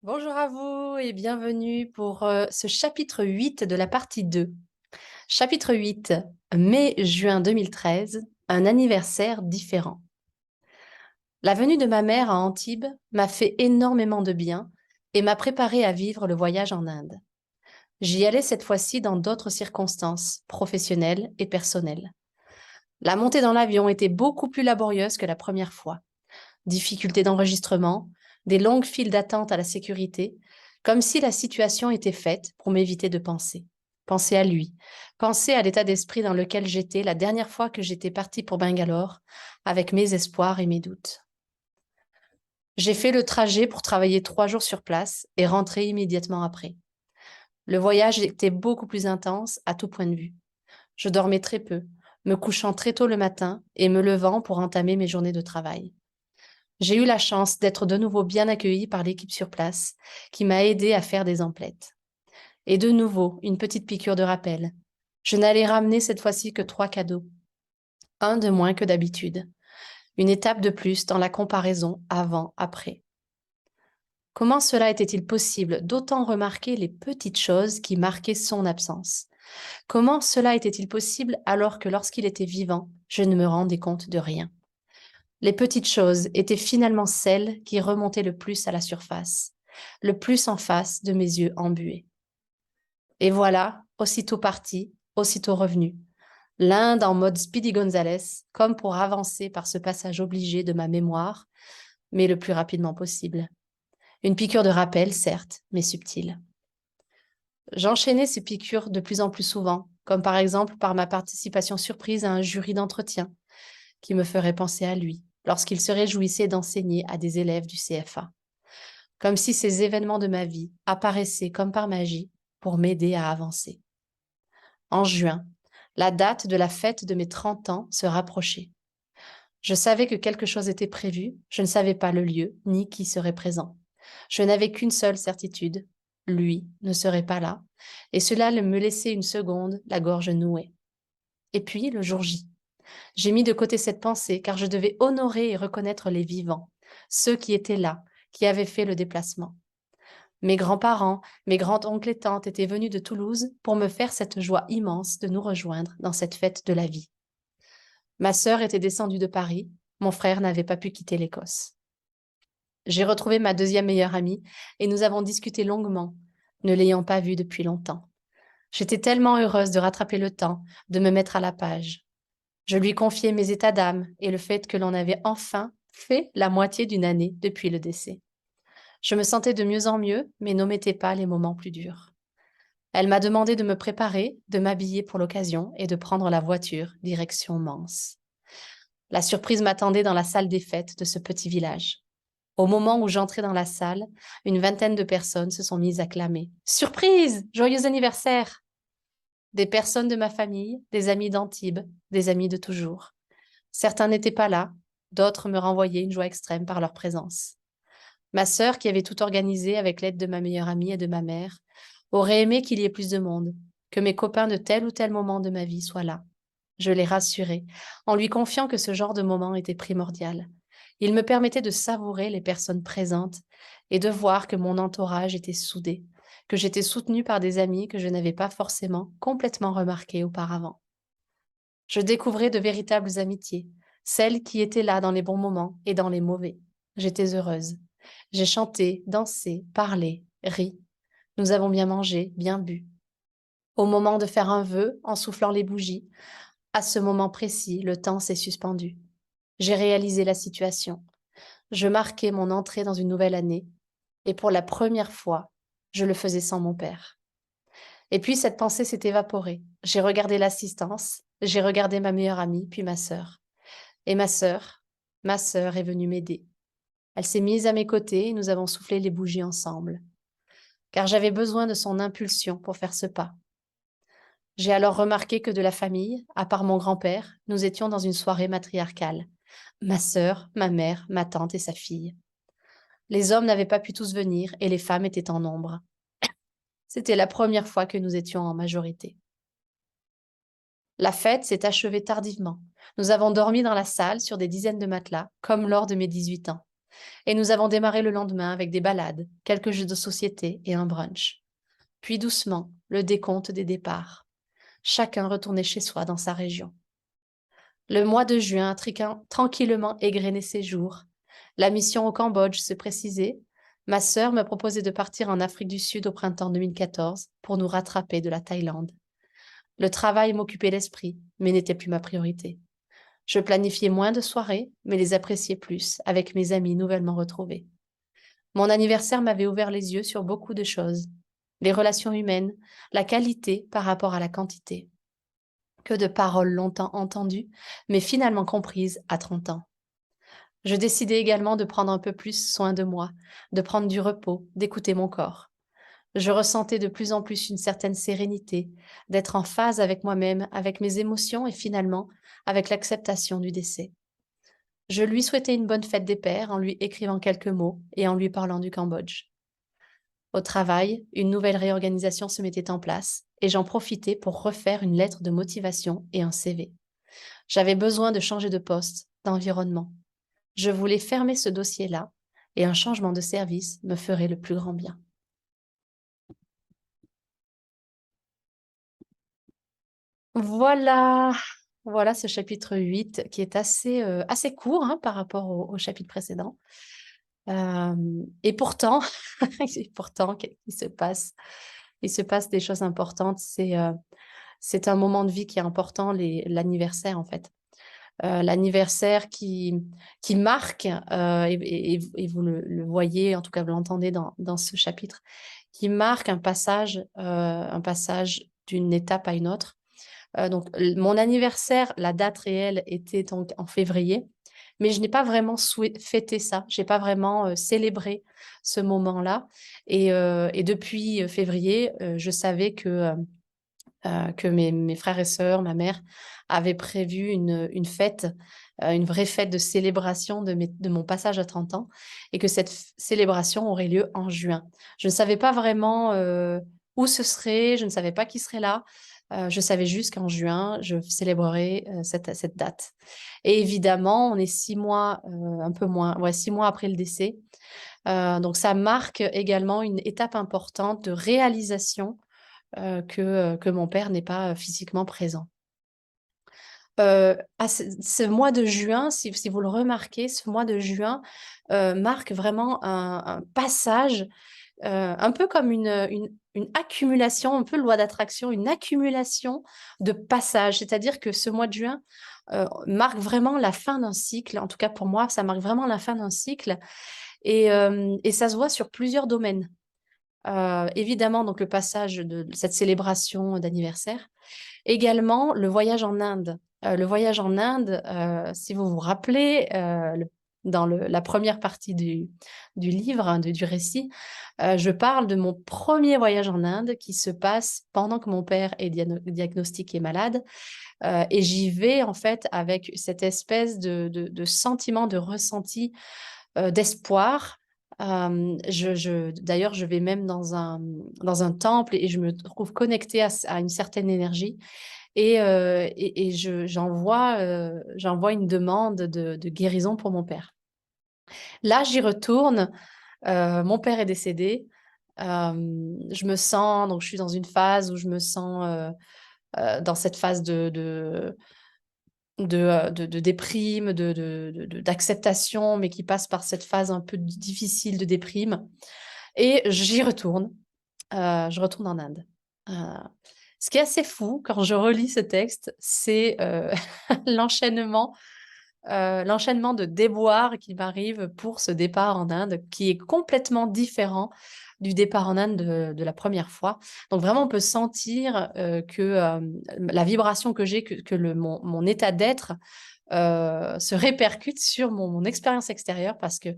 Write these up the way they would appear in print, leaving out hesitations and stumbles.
Bonjour à vous et bienvenue pour ce chapitre 8 de la partie 2. Chapitre 8, mai-juin 2013, un anniversaire différent. La venue de ma mère à Antibes m'a fait énormément de bien et m'a préparé à vivre le voyage en Inde. J'y allais cette fois-ci dans d'autres circonstances, professionnelles et personnelles. La montée dans l'avion était beaucoup plus laborieuse que la première fois. Difficultés d'enregistrement, des longues files d'attente à la sécurité, comme si la situation était faite pour m'éviter de penser. Penser à lui, penser à l'état d'esprit dans lequel j'étais la dernière fois que j'étais partie pour Bangalore, avec mes espoirs et mes doutes. J'ai fait le trajet pour travailler 3 jours sur place et rentrer immédiatement après. Le voyage était beaucoup plus intense à tout point de vue. Je dormais très peu, me couchant très tôt le matin et me levant pour entamer mes journées de travail. J'ai eu la chance d'être de nouveau bien accueillie par l'équipe sur place, qui m'a aidée à faire des emplettes. Et de nouveau, une petite piqûre de rappel. Je n'allais ramener cette fois-ci que 3 cadeaux. Un de moins que d'habitude. Une étape de plus dans la comparaison avant-après. Comment cela était-il possible d'autant remarquer les petites choses qui marquaient son absence? Comment cela était-il possible alors que lorsqu'il était vivant, je ne me rendais compte de rien? Les petites choses étaient finalement celles qui remontaient le plus à la surface, le plus en face de mes yeux embués. Et voilà, aussitôt parti, aussitôt revenu. L'Inde en mode Speedy Gonzales, comme pour avancer par ce passage obligé de ma mémoire, mais le plus rapidement possible. Une piqûre de rappel, certes, mais subtile. J'enchaînais ces piqûres de plus en plus souvent, comme par exemple par ma participation surprise à un jury d'entretien, qui me ferait penser à lui, lorsqu'il se réjouissait d'enseigner à des élèves du CFA. Comme si ces événements de ma vie apparaissaient comme par magie pour m'aider à avancer. En juin, la date de la fête de mes 30 ans se rapprochait. Je savais que quelque chose était prévu, je ne savais pas le lieu ni qui serait présent. Je n'avais qu'une seule certitude, lui ne serait pas là, et cela me laissait une seconde, la gorge nouée. Et puis, le jour J. J'ai mis de côté cette pensée car je devais honorer et reconnaître les vivants, ceux qui étaient là, qui avaient fait le déplacement. Mes grands-parents, mes grands-oncles et tantes étaient venus de Toulouse pour me faire cette joie immense de nous rejoindre dans cette fête de la vie. Ma sœur était descendue de Paris, mon frère n'avait pas pu quitter l'Écosse. J'ai retrouvé ma deuxième meilleure amie et nous avons discuté longuement, ne l'ayant pas vue depuis longtemps. J'étais tellement heureuse de rattraper le temps, de me mettre à la page. Je lui confiais mes états d'âme et le fait que l'on avait enfin fait la moitié d'une année depuis le décès. Je me sentais de mieux en mieux, mais n'omettais pas les moments plus durs. Elle m'a demandé de me préparer, de m'habiller pour l'occasion et de prendre la voiture, direction Mans. La surprise m'attendait dans la salle des fêtes de ce petit village. Au moment où j'entrais dans la salle, une vingtaine de personnes se sont mises à clamer. Surprise! Joyeux anniversaire! Des personnes de ma famille, des amis d'Antibes, des amis de toujours. Certains n'étaient pas là, d'autres me renvoyaient une joie extrême par leur présence. Ma sœur, qui avait tout organisé avec l'aide de ma meilleure amie et de ma mère, aurait aimé qu'il y ait plus de monde, que mes copains de tel ou tel moment de ma vie soient là. Je l'ai rassurée, en lui confiant que ce genre de moment était primordial. Il me permettait de savourer les personnes présentes et de voir que mon entourage était soudé, que j'étais soutenue par des amis que je n'avais pas forcément complètement remarqués auparavant. Je découvrais de véritables amitiés, celles qui étaient là dans les bons moments et dans les mauvais. J'étais heureuse. J'ai chanté, dansé, parlé, ri. Nous avons bien mangé, bien bu. Au moment de faire un vœu, en soufflant les bougies, à ce moment précis, le temps s'est suspendu. J'ai réalisé la situation. Je marquais mon entrée dans une nouvelle année, et pour la première fois, je le faisais sans mon père. Et puis cette pensée s'est évaporée. J'ai regardé l'assistance, j'ai regardé ma meilleure amie, puis ma sœur. Et ma sœur est venue m'aider. Elle s'est mise à mes côtés et nous avons soufflé les bougies ensemble, car j'avais besoin de son impulsion pour faire ce pas. J'ai alors remarqué que de la famille, à part mon grand-père, nous étions dans une soirée matriarcale. Ma sœur, ma mère, ma tante et sa fille. Les hommes n'avaient pas pu tous venir et les femmes étaient en nombre. C'était la première fois que nous étions en majorité. La fête s'est achevée tardivement. Nous avons dormi dans la salle sur des dizaines de matelas, comme lors de mes 18 ans. Et nous avons démarré le lendemain avec des balades, quelques jeux de société et un brunch. Puis doucement, le décompte des départs. Chacun retournait chez soi dans sa région. Le mois de juin a tranquillement égrené ses jours. La mission au Cambodge se précisait. Ma sœur me proposait de partir en Afrique du Sud au printemps 2014 pour nous rattraper de la Thaïlande. Le travail m'occupait l'esprit, mais n'était plus ma priorité. Je planifiais moins de soirées, mais les appréciais plus avec mes amis nouvellement retrouvés. Mon anniversaire m'avait ouvert les yeux sur beaucoup de choses. Les relations humaines, la qualité par rapport à la quantité. Que de paroles longtemps entendues, mais finalement comprises à 30 ans. Je décidai également de prendre un peu plus soin de moi, de prendre du repos, d'écouter mon corps. Je ressentais de plus en plus une certaine sérénité, d'être en phase avec moi-même, avec mes émotions et finalement avec l'acceptation du décès. Je lui souhaitais une bonne fête des pères en lui écrivant quelques mots et en lui parlant du Cambodge. Au travail, une nouvelle réorganisation se mettait en place et j'en profitais pour refaire une lettre de motivation et un CV. J'avais besoin de changer de poste, d'environnement. Je voulais fermer ce dossier-là et un changement de service me ferait le plus grand bien. Voilà, voilà ce chapitre 8 qui est assez court hein, par rapport au chapitre précédent. Et pourtant, pourtant, qu'est-ce qui se passe? Il se passe des choses importantes. C'est un moment de vie qui est important, l'anniversaire en fait. L'anniversaire qui marque, et vous le voyez, en tout cas vous l'entendez dans ce chapitre, qui marque un passage d'une étape à une autre. Donc, mon anniversaire, la date réelle était donc en février, mais je n'ai pas vraiment fêté ça. Je n'ai pas vraiment célébré ce moment-là. Et depuis février, je savais que mes frères et sœurs, ma mère, avaient prévu une fête, une vraie fête de célébration de mon passage à 30 ans, et que cette célébration aurait lieu en juin. Je ne savais pas vraiment où ce serait, je ne savais pas qui serait là. Je savais juste qu'en juin, je célébrerais cette date. Et évidemment, on est 6 mois, un peu moins, ouais, 6 mois après le décès. Donc, ça marque également une étape importante de réalisation que mon père n'est pas physiquement présent. Ce mois de juin, si vous le remarquez, ce mois de juin marque vraiment un passage, un peu comme une accumulation, un peu loi d'attraction, une accumulation de passages. C'est-à-dire que ce mois de juin marque vraiment la fin d'un cycle. En tout cas, pour moi, ça marque vraiment la fin d'un cycle. Et ça se voit sur plusieurs domaines. Évidemment, donc le passage de cette célébration d'anniversaire. Également, le voyage en Inde. Le voyage en Inde, si vous vous rappelez, dans la première partie du livre, hein, du récit, je parle de mon premier voyage en Inde qui se passe pendant que mon père est diagnostiqué malade. Et j'y vais en fait avec cette espèce de sentiment, de ressenti, d'espoir. D'ailleurs, je vais même dans un temple et je me trouve connectée à une certaine énergie. Et j'envoie une demande de guérison pour mon père. Là, j'y retourne. Mon père est décédé. Je me sens, donc je suis dans une phase où je me sens dans cette phase de déprime, d'acceptation, mais qui passe par cette phase un peu difficile de déprime. Et j'y retourne. Je retourne en Inde. Ce qui est assez fou quand je relis ce texte, c'est l'enchaînement de déboires qui m'arrivent pour ce départ en Inde, qui est complètement différent du départ en Inde de la première fois. Donc vraiment, on peut sentir que la vibration que j'ai, que mon état d'être se répercute sur mon expérience extérieure, parce que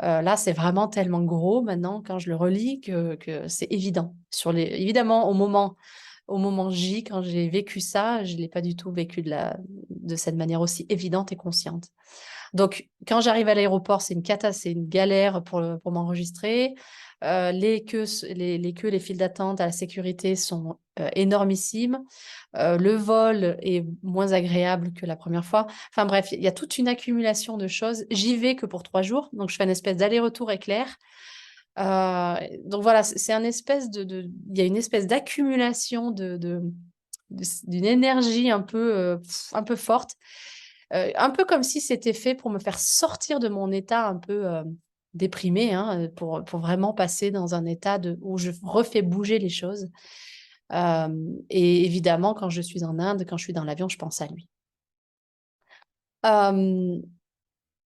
là, c'est vraiment tellement gros maintenant quand je le relis que c'est évident. Évidemment, au moment J, quand j'ai vécu ça, je ne l'ai pas du tout vécu de cette manière aussi évidente et consciente. Donc, quand j'arrive à l'aéroport, c'est une galère pour m'enregistrer. Les queues, les files d'attente à la sécurité sont énormissimes. Le vol est moins agréable que la première fois. Enfin bref, il y a toute une accumulation de choses. J'y vais que pour 3 jours, donc je fais une espèce d'aller-retour éclair. Donc voilà, c'est un espèce il y a une espèce d'accumulation d'une énergie un peu forte, un peu comme si c'était fait pour me faire sortir de mon état un peu déprimé, hein, pour vraiment passer dans un état où je refais bouger les choses. Et évidemment, quand je suis en Inde, quand je suis dans l'avion, je pense à lui. Euh,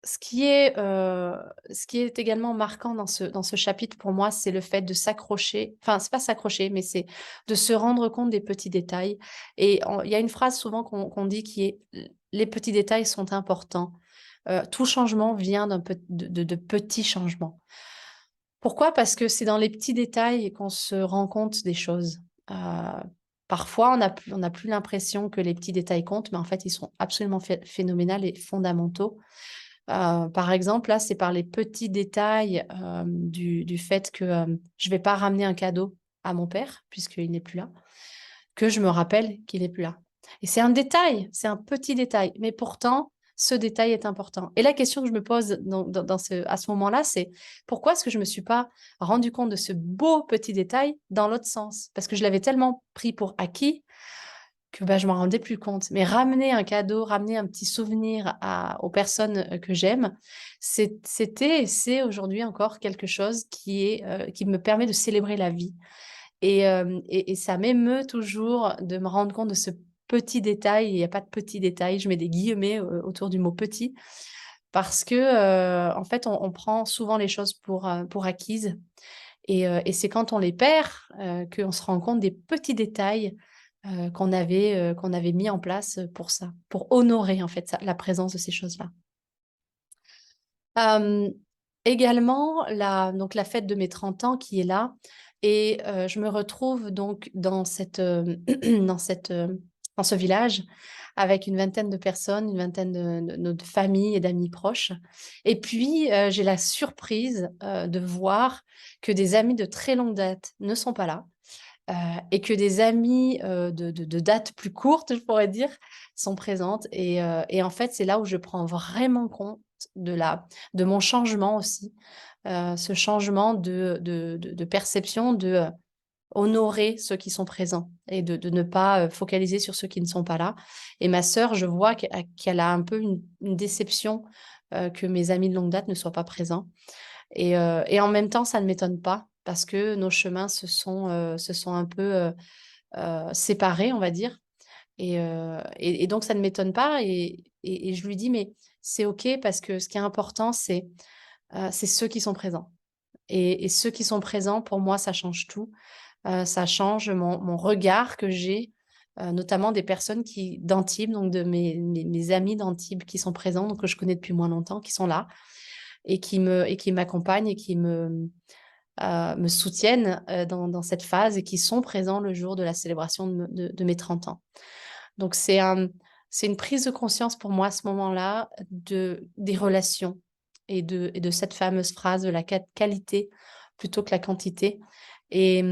ce qui est également marquant dans ce chapitre pour moi, c'est le fait de s'accrocher, enfin, c'est pas s'accrocher, mais c'est de se rendre compte des petits détails. Et il y a une phrase souvent qu'on dit qui est: les petits détails sont importants. Tout changement vient de petits changements. Pourquoi? Parce que c'est dans les petits détails qu'on se rend compte des choses. Parfois, on n'a plus l'impression que les petits détails comptent, mais en fait, ils sont absolument phénoménaux et fondamentaux. Par exemple, là, c'est par les petits détails du fait que je vais pas ramener un cadeau à mon père, puisqu'il n'est plus là, que je me rappelle qu'il n'est plus là. Et c'est un détail, c'est un petit détail, mais pourtant, ce détail est important. Et la question que je me pose à ce moment-là, c'est: pourquoi est-ce que je ne me suis pas rendu compte de ce beau petit détail dans l'autre sens? Parce que je l'avais tellement pris pour acquis que bah, je m'en rendais plus compte. Mais ramener un cadeau, ramener un petit souvenir aux personnes que j'aime, c'était et c'est aujourd'hui encore quelque chose qui me permet de célébrer la vie. Et ça m'émeut toujours de me rendre compte de ce petit détail. Il n'y a pas de petit détail, je mets des guillemets autour du mot petit, parce que en fait, on prend souvent les choses pour acquises. Et c'est quand on les perd qu'on se rend compte des petits détails qu'on avait mis en place pour ça, pour honorer en fait la présence de ces choses-là. Euh, Également, donc la fête de mes 30 ans qui est là. Et je me retrouve donc dans dans ce village avec une vingtaine de personnes, une vingtaine de familles et d'amis proches. Et puis, j'ai la surprise de voir que des amis de très longue date ne sont pas là. Et que des amis de date plus courte, je pourrais dire, sont présentes. Et en fait, c'est là où je prends vraiment compte de mon changement aussi, ce changement de perception, honorer ceux qui sont présents et de ne pas focaliser sur ceux qui ne sont pas là. Et ma sœur, je vois qu'elle a un peu une déception que mes amis de longue date ne soient pas présents. Et en même temps, ça ne m'étonne pas parce que nos chemins se sont un peu séparés, on va dire. Et donc, ça ne m'étonne pas. Et je lui dis, mais c'est OK parce que ce qui est important, c'est ceux qui sont présents. Et ceux qui sont présents, pour moi, ça change tout. Ça change mon regard que j'ai, notamment des personnes d'Antibes, donc de mes amis d'Antibes qui sont présents, donc que je connais depuis moins longtemps, qui sont là et qui m'accompagnent et qui me soutiennent dans cette phase et qui sont présents le jour de la célébration de mes 30 ans. Donc, c'est une prise de conscience pour moi à ce moment-là des relations et de cette fameuse phrase de la qualité plutôt que la quantité. Et,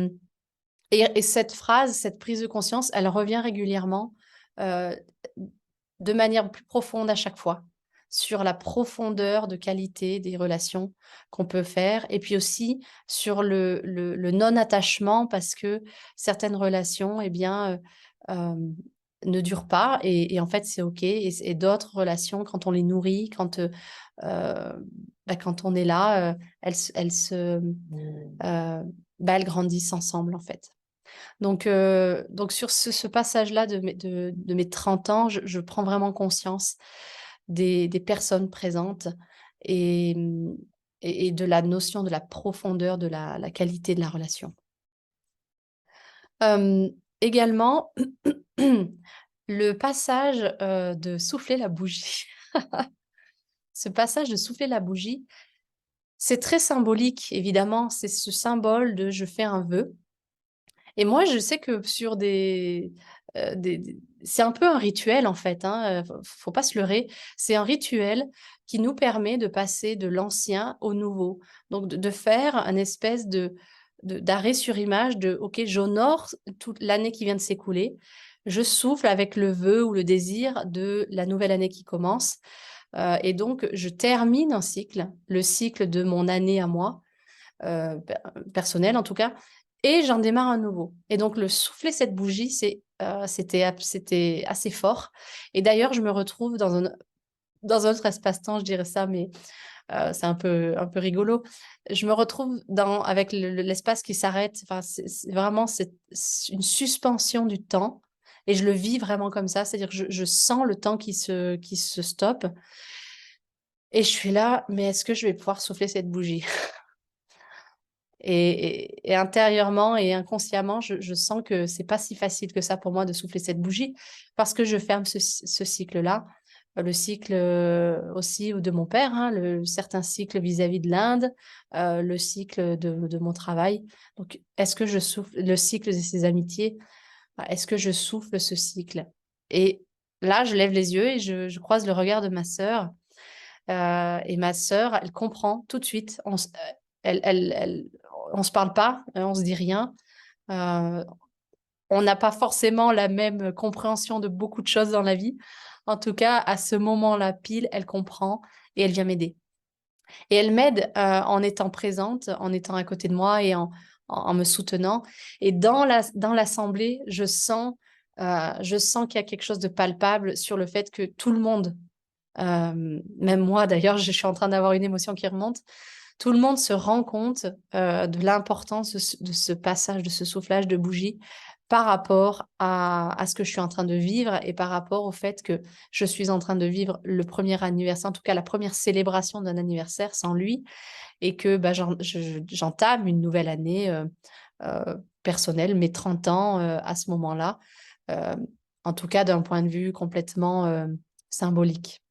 et cette phrase, cette prise de conscience, elle revient régulièrement euh, de manière plus profonde à chaque fois sur la profondeur de qualité des relations qu'on peut faire et puis aussi sur le non-attachement parce que certaines relations, eh bien, ne durent pas et en fait, c'est OK. Et d'autres relations, quand on les nourrit, quand on est là, elles grandissent ensemble, en fait. Donc sur ce passage-là de mes 30 ans, je prends vraiment conscience des personnes présentes et, mmh, et de la notion de la profondeur, de la qualité de la relation. Également, le passage de souffler la bougie. Ce passage de souffler la bougie, c'est très symbolique, évidemment. C'est ce symbole de je fais un vœu. Et moi, je sais que sur c'est un peu un rituel en fait, hein, faut pas se leurrer. C'est un rituel qui nous permet de passer de l'ancien au nouveau. Donc de faire un espèce d'arrêt sur image de OK, j'honore toute l'année qui vient de s'écouler. Je souffle avec le vœu ou le désir de la nouvelle année qui commence. Et donc, je termine un cycle, le cycle de mon année à moi, personnel en tout cas, et j'en démarre un nouveau. Et donc, le souffler cette bougie, c'était assez fort. Et d'ailleurs, je me retrouve dans un autre espace-temps, je dirais ça, mais c'est un peu rigolo. Je me retrouve avec l'espace qui s'arrête. Enfin, vraiment c'est une suspension du temps. Et je le vis vraiment comme ça, c'est-à-dire que je sens le temps qui se stoppe. Et je suis là, mais est-ce que je vais pouvoir souffler cette bougie? Et intérieurement et inconsciemment, je sens que c'est pas si facile que ça pour moi de souffler cette bougie parce que je ferme ce cycle-là. Le cycle aussi de mon père, hein, certains cycles vis-à-vis de l'Inde, le cycle de mon travail. Donc, est-ce que je souffle le cycle de ses amitiés? Est-ce que je souffle ce cycle? Et là, je lève les yeux et je croise le regard de ma sœur. Et ma sœur, elle comprend tout de suite. On se parle pas, on se dit rien. Euh, on n'a pas forcément la même compréhension de beaucoup de choses dans la vie. En tout cas, à ce moment-là, pile, elle comprend et elle vient m'aider. Et elle m'aide en étant présente, en étant à côté de moi et en me soutenant. Et dans l'assemblée, je sens qu'il y a quelque chose de palpable sur le fait que tout le monde, même moi d'ailleurs, je suis en train d'avoir une émotion qui remonte. Tout le monde se rend compte de l'importance de ce passage, de ce soufflage de bougie par rapport à ce que je suis en train de vivre et par rapport au fait que je suis en train de vivre le premier anniversaire, en tout cas la première célébration d'un anniversaire sans lui, et que bah, j'entame une nouvelle année personnelle, mes 30 ans à ce moment-là, euh, en tout cas d'un point de vue complètement symbolique.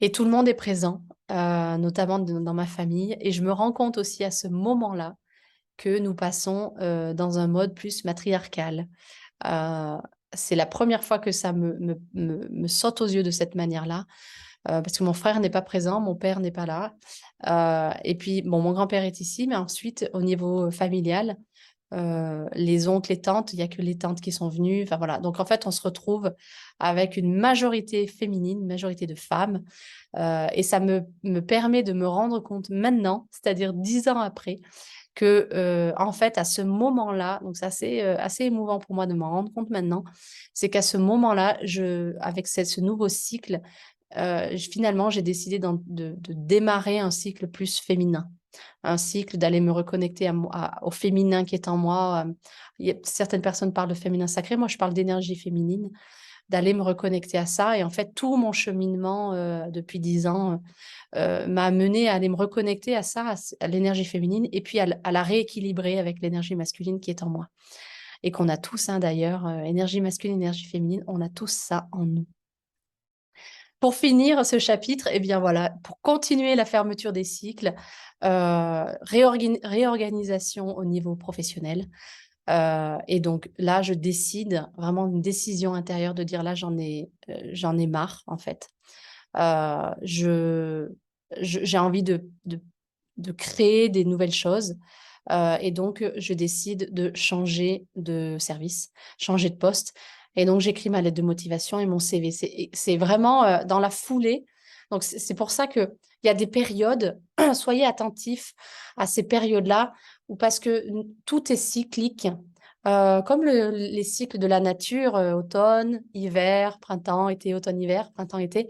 Et tout le monde est présent, notamment dans ma famille. Et je me rends compte aussi à ce moment-là que nous passons dans un mode plus matriarcal. Euh, c'est la première fois que ça me saute aux yeux de cette manière-là, parce que mon frère n'est pas présent, mon père n'est pas là. Et puis, bon, mon grand-père est ici, mais ensuite, au niveau familial, les oncles, les tantes, il n'y a que les tantes qui sont venues. Enfin voilà. Donc en fait, on se retrouve avec une majorité féminine, une majorité de femmes. Et ça me permet de me rendre compte maintenant, c'est-à-dire 10 ans après, que en fait, à ce moment-là, donc c'est assez émouvant pour moi de m'en rendre compte maintenant, c'est qu'à ce moment-là, avec ce nouveau cycle, finalement, j'ai décidé de démarrer un cycle plus féminin, un cycle d'aller me reconnecter au féminin qui est en moi. Certaines personnes parlent de féminin sacré, moi je parle d'énergie féminine, d'aller me reconnecter à ça. Et en fait, tout mon cheminement depuis 10 ans m'a amené à aller me reconnecter à ça, à l'énergie féminine, et puis à la rééquilibrer avec l'énergie masculine qui est en moi. Et qu'on a tous, hein, d'ailleurs, énergie masculine, énergie féminine, on a tous ça en nous. Pour finir ce chapitre, eh bien voilà, pour continuer la fermeture des cycles, réorganisation au niveau professionnel. Et donc là, je décide, vraiment une décision intérieure de dire là, j'en ai marre en fait. J'ai envie de créer des nouvelles choses. Et donc, je décide de changer de service, changer de poste. Et donc, j'écris ma lettre de motivation et mon CV. C'est vraiment dans la foulée. Donc, c'est pour ça qu'il y a des périodes, soyez attentifs à ces périodes-là, parce que tout est cyclique. Comme les cycles de la nature, automne, hiver, printemps, été, automne, hiver, printemps, été.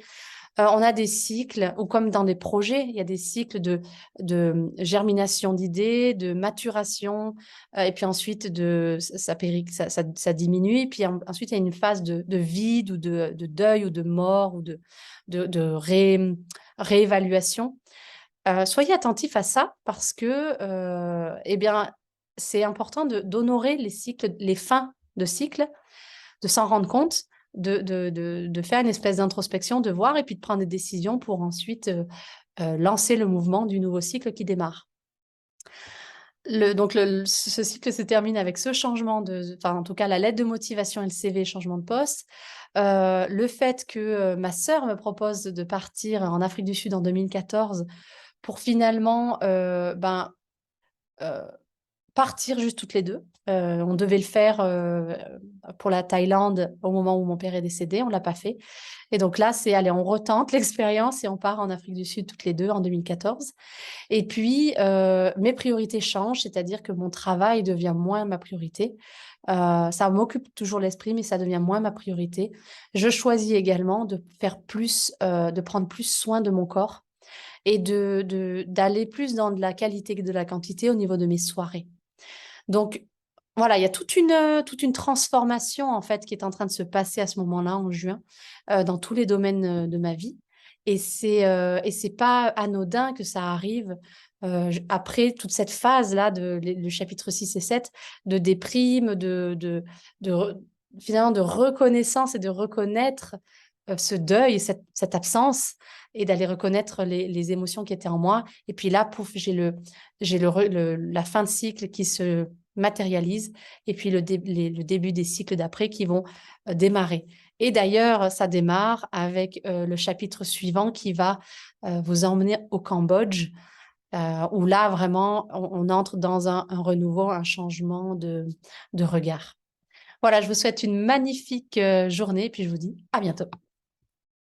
On a des cycles, ou comme dans des projets, il y a des cycles de germination d'idées, de maturation, et puis ensuite ça diminue, et puis ensuite il y a une phase de vide ou de deuil ou de mort ou réévaluation. Soyez attentifs à ça parce que eh bien, c'est important d'honorer les cycles, les fins de cycle, de s'en rendre compte, de faire une espèce d'introspection, de voir et puis de prendre des décisions pour ensuite lancer le mouvement du nouveau cycle qui démarre. Donc ce cycle se termine avec ce changement enfin en tout cas la lettre de motivation et le CV, changement de poste. Le fait que ma sœur me propose de partir en Afrique du Sud en 2014 pour finalement euh, partir juste toutes les deux. On devait le faire pour la Thaïlande au moment où mon père est décédé, on ne l'a pas fait. Et donc là, c'est, allez, on retente l'expérience et on part en Afrique du Sud toutes les deux en 2014. Et puis, mes priorités changent, c'est-à-dire que mon travail devient moins ma priorité. Ça m'occupe toujours l'esprit, mais ça devient moins ma priorité. Je choisis également de faire plus, de prendre plus soin de mon corps et d'aller plus dans de la qualité que de la quantité au niveau de mes soirées. Donc, voilà, il y a toute une transformation en fait qui est en train de se passer à ce moment-là, en juin, dans tous les domaines de ma vie. Et c'est pas anodin que ça arrive après toute cette phase-là, le chapitre 6 et 7, de déprime, finalement de reconnaissance et de reconnaître ce deuil, cette absence, et d'aller reconnaître les émotions qui étaient en moi. Et puis là, pouf, la fin de cycle qui se matérialise, et puis le début des cycles d'après qui vont démarrer. Et d'ailleurs, ça démarre avec le chapitre suivant qui va vous emmener au Cambodge, où là, vraiment, on entre dans un renouveau, un changement de regard. Voilà, je vous souhaite une magnifique journée, et puis je vous dis à bientôt.